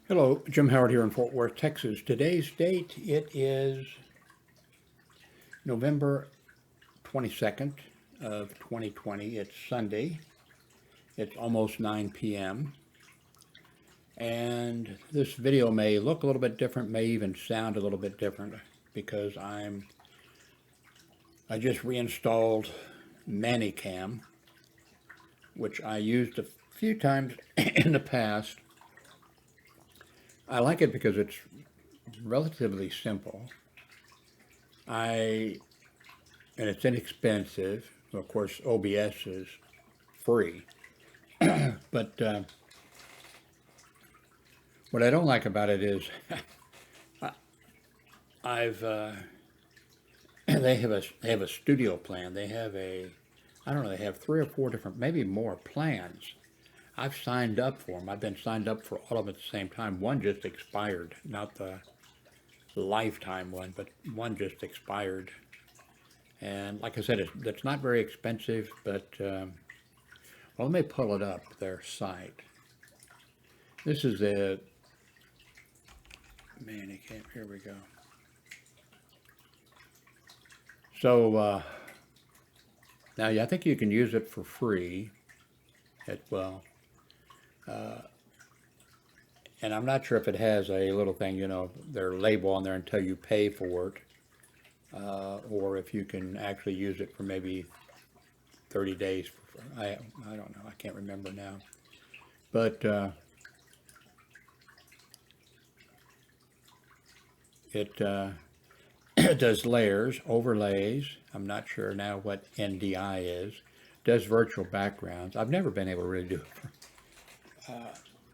Hello, Jim Howard here in Fort Worth, Texas. Today's date, it is November 22nd of 2020. It's Sunday. It's almost 9 p.m. And this video may look a little bit different, may even sound a little bit different because I just reinstalled ManyCam, which I used a few times in the past. I like it because it's relatively simple. And it's inexpensive. Of course, OBS is free. But what I don't like about it is I've they have a studio plan. They have I don't know, they have 3 or 4 different, maybe more plans. I've signed up for them. I've been signed up for all of them at the same time. One just expired, not the lifetime one, but one just expired. And like I said, it's not very expensive, but well, let me pull it up, their site. This is the ManyCam. Here we go. So now, yeah, I think you can use it for free. And I'm not sure if it has a little thing, their label on there until you pay for it, or if you can actually use it for maybe 30 days. I don't know. I can't remember now. But it does layers, overlays. I'm not sure now what NDI is. Does virtual backgrounds. I've never been able to really do it.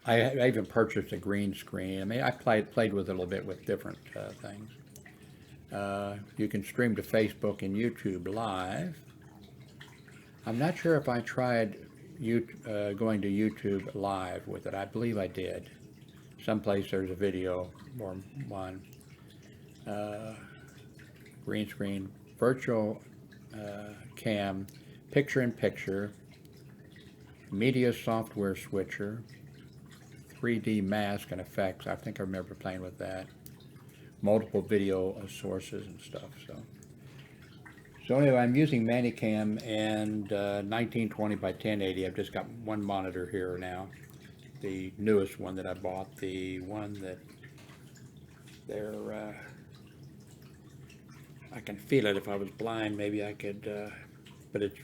I even purchased a green screen. I mean, I played with it a little bit with different things. You can stream to Facebook and YouTube live. I'm not sure if I tried going to YouTube live with it. I believe I did. Someplace there's a video or one. Green screen, virtual cam, picture-in-picture, media software switcher, 3D mask and effects. I think I remember playing with that. Multiple video sources and stuff. So anyway, I'm using ManyCam and 1920 by 1080. I've just got one monitor here now. The newest one that I bought, the one that they're I can feel it. If I was blind, maybe I could, but it's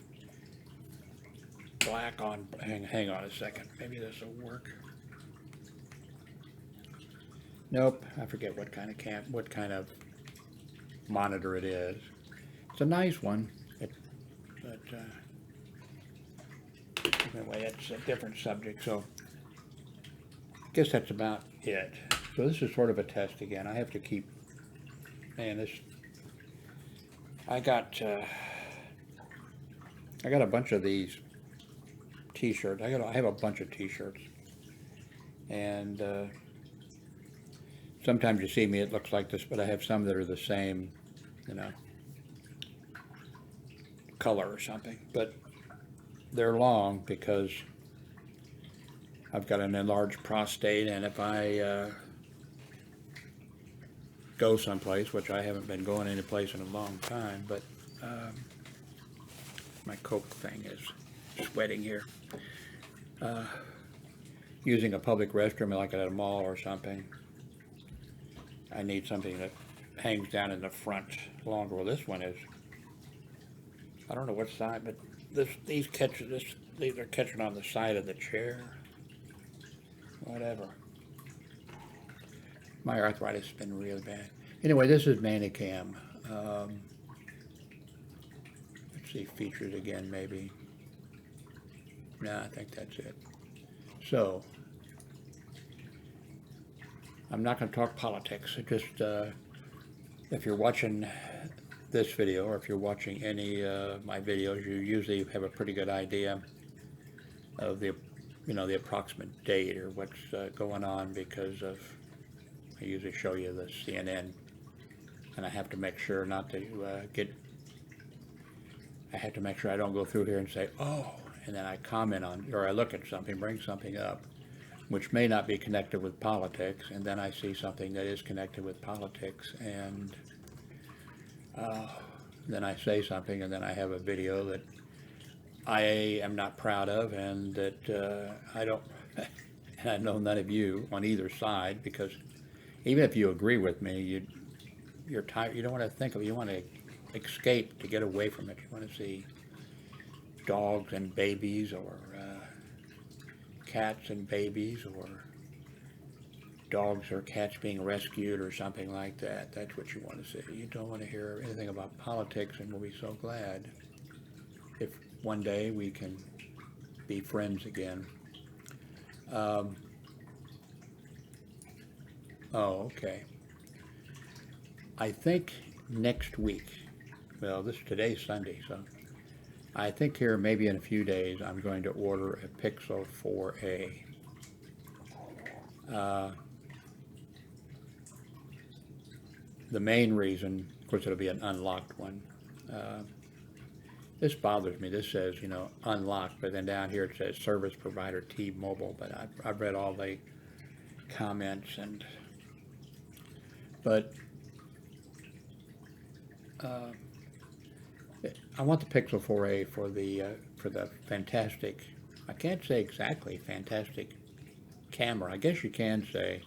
black on, hang on a second. Maybe this will work. Nope, I forget what kind of monitor it is. It's a nice one, but anyway, that's a different subject. So I guess that's about it. So this is sort of a test again. I have to keep, man, this. I got a bunch of these T-shirts. I have a bunch of T-shirts, and sometimes you see me, it looks like this, but I have some that are the same, color or something. But they're long because I've got an enlarged prostate, and if I go someplace, which I haven't been going any place in a long time, but my Coke thing is sweating here. Using a public restroom like at a mall or something, I need something that hangs down in the front longer. Well, this one is, I don't know what side, but these are catching on the side of the chair. Whatever. My arthritis has been really bad. Anyway, this is ManyCam. Let's see, features again, maybe. No, I think that's it. So, I'm not going to talk politics. Just, if you're watching this video, or if you're watching any of my videos, you usually have a pretty good idea of the approximate date or what's going on, because of, I usually show you the CNN, and I have to make sure not to I have to make sure I don't go through here and say, oh, and then I comment on, or I look at something, bring something up which may not be connected with politics, and then I see something that is connected with politics, and then I say something, and then I have a video that I am not proud of, and that I don't, and I know none of you on either side, because even if you agree with me, you're tired. You don't want to think of it. You want to escape, to get away from it. You want to see dogs and babies, or cats and babies, or dogs or cats being rescued or something like that. That's what you want to see. You don't want to hear anything about politics, and we'll be so glad if one day we can be friends again. Oh, okay. I think next week, well, today's Sunday, so I think here maybe in a few days I'm going to order a Pixel 4a. The main reason, of course, it'll be an unlocked one. This bothers me. This says, unlocked, but then down here it says service provider T-Mobile. But I've read all the comments, but I want the Pixel 4a for the fantastic, I can't say exactly fantastic camera. I guess you can say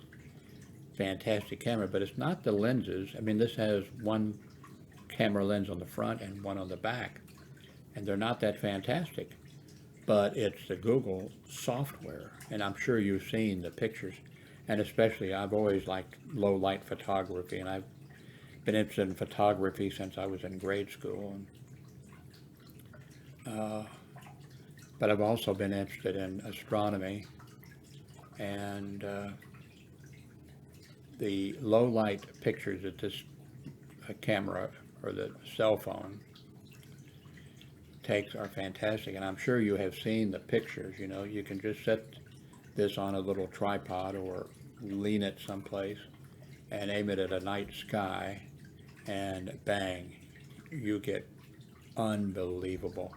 fantastic camera, but it's not the lenses. I mean, this has one camera lens on the front and one on the back, and they're not that fantastic, but it's the Google software, and I'm sure you've seen the pictures, and especially I've always liked low light photography, and I've been interested in photography since I was in grade school, but I've also been interested in astronomy, and the low light pictures that this camera or the cell phone takes are fantastic, and I'm sure you have seen the pictures. You can just set this on a little tripod or lean it someplace and aim it at a night sky, and bang, you get unbelievable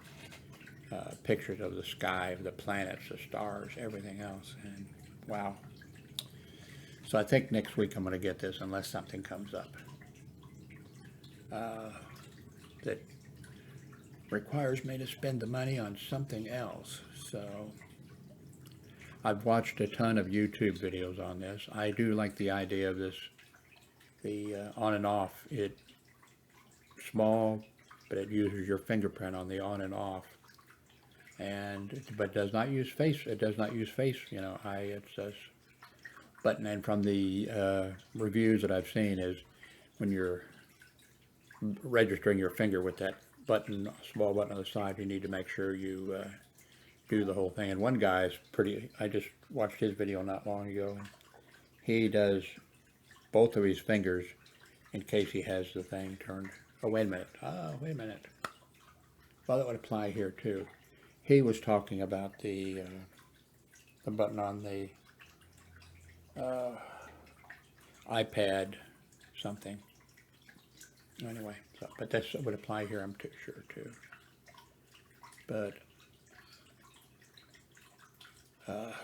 pictures of the sky, of the planets, the stars, everything else, and wow. So I think next week I'm going to get this, unless something comes up that requires me to spend the money on something else. So I've watched a ton of YouTube videos on this. I do like the idea of this, the on and off. It's small, but it uses your fingerprint on the on and off, but does not use face. It does not use face. It's a button. And from the reviews that I've seen, is when you're registering your finger with that button, small button on the side, you need to make sure you do the whole thing. And one guy's I just watched his video not long ago, and he does both of his fingers in case he has the thing turned. Oh, wait a minute. Well, that would apply here too. He was talking about the button on the iPad something. Anyway, but that would apply here, I'm sure too. But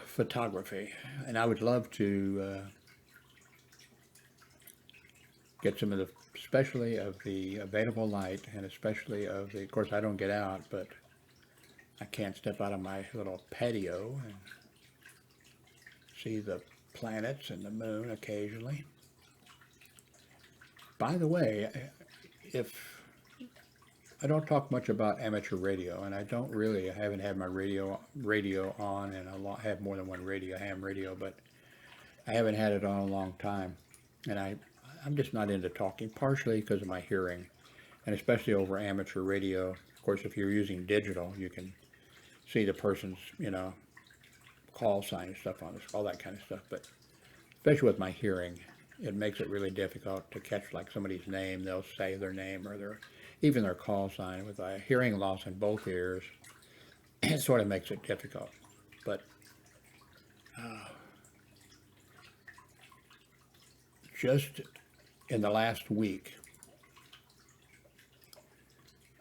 photography, and I would love to get some of the, especially of the available light, and especially of the, of course I don't get out, but I can't step out of my little patio and see the planets and the moon occasionally. By the way, I don't talk much about amateur radio, and I haven't had my radio on, and I have more than one ham radio, but I haven't had it on a long time, and I'm just not into talking, partially because of my hearing, and especially over amateur radio. Of course, if you're using digital, you can see the person's, call sign and stuff on this, all that kind of stuff, but especially with my hearing, it makes it really difficult to catch like somebody's name. They'll say their name or even their call sign. With a hearing loss in both ears, it sort of makes it difficult. But just in the last week,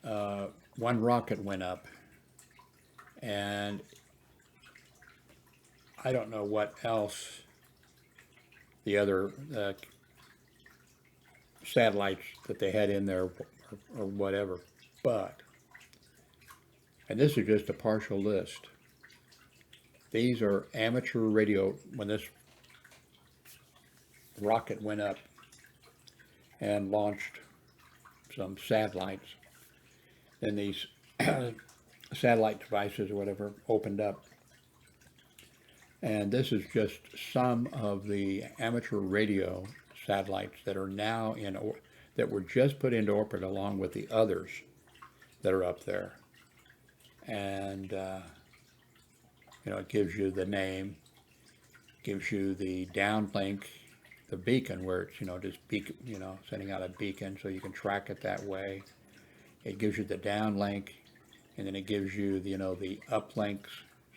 one rocket went up, and I don't know what else the other satellites that they had in there or whatever, but, and this is just a partial list. These are amateur radio. When this rocket went up and launched some satellites, then these satellite devices or whatever opened up. And this is just some of the amateur radio satellites that are now that were just put into orbit along with the others that are up there. And, it gives you the name, gives you the downlink, the beacon where it's, just beacon, sending out a beacon so you can track it that way. It gives you the downlink, and then it gives you, the uplinks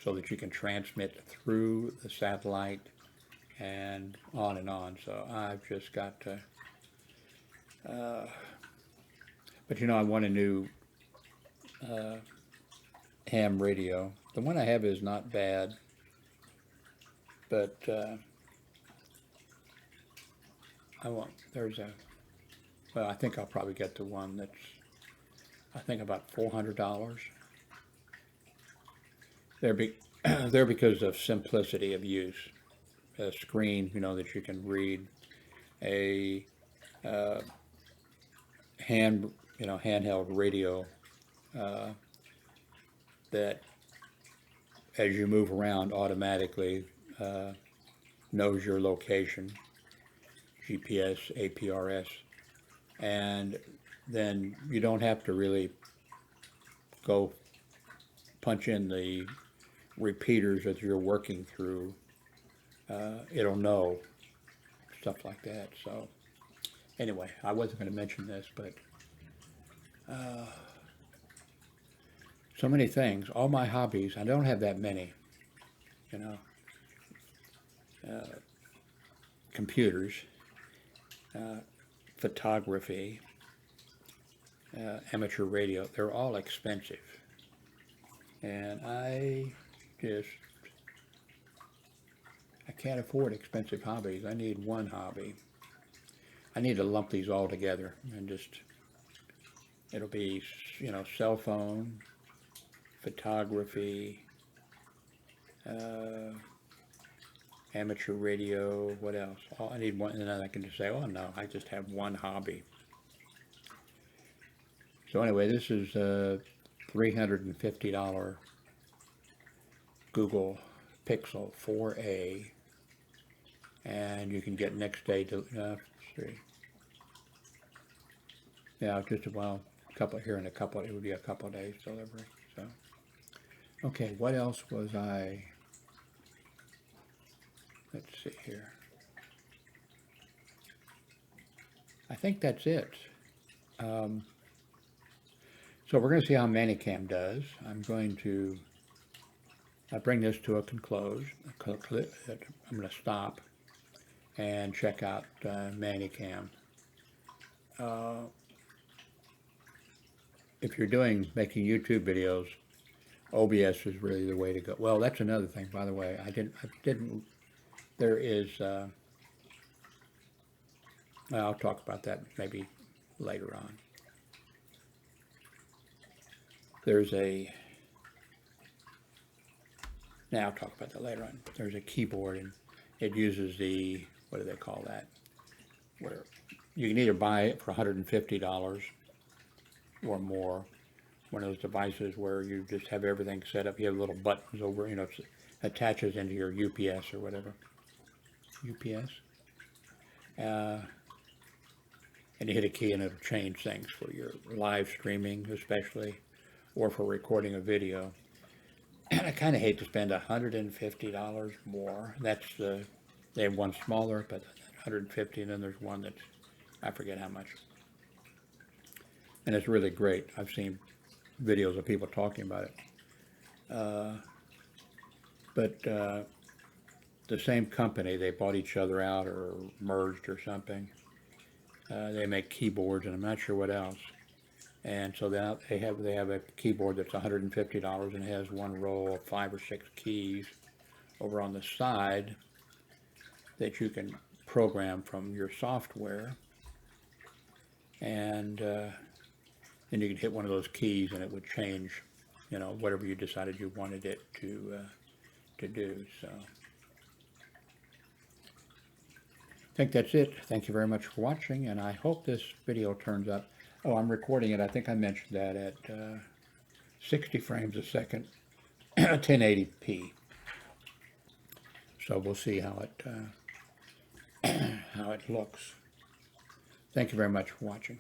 so that you can transmit through the satellite and on and on. So I've just got to, but I want a new ham radio. The one I have is not bad, but well, I think I'll probably get the one that's, I think about $400. They're because of simplicity of use. A screen, that you can read, a handheld radio that, as you move around, automatically knows your location, GPS, APRS, and then you don't have to really go punch in the repeaters that you're working through. It'll know stuff like that. So anyway, I wasn't going to mention this, but so many things. All my hobbies, I don't have that many, computers, photography, amateur radio, they're all expensive. And I can't afford expensive hobbies. I need one hobby. I need to lump these all together and it'll be, cell phone, photography, amateur radio, what else? I need one, and then I can just say, oh no, I just have one hobby. So anyway, this is a $350 Google Pixel 4a, and you can get next day to, just about a couple here in it would be a couple of days delivery. So, okay, what else was I? Let's see here. I think that's it. So we're going to see how ManyCam does. I'm going to bring this to a conclusion. I'm going to stop and check out ManyCam. If you're making YouTube videos, OBS is really the way to go. Well, that's another thing, by the way. There is, I'll talk about that maybe later on. I'll talk about that later on. There's a keyboard, and it uses the, what do they call that? Where you can either buy it for $150 or more. One of those devices where you just have everything set up. You have little buttons over, it attaches into your UPS or whatever. UPS. And you hit a key and it'll change things for your live streaming especially, or for recording a video. And I kind of hate to spend $150 more. They have one smaller, but $150, and then there's one that's, I forget how much. And it's really great. I've seen videos of people talking about it. But the same company, they bought each other out or merged or something. They make keyboards, and I'm not sure what else. And so they have a keyboard that's $150, and it has one row of 5 or 6 keys, over on the side that you can program from your software, and then you could hit one of those keys and it would change, you know, whatever you decided you wanted it to do. So I think that's it. Thank you very much for watching, and I hope this video turns up. Oh, I'm recording it, I think I mentioned that, at 60 frames a second, 1080p. So we'll see how it looks. Thank you very much for watching.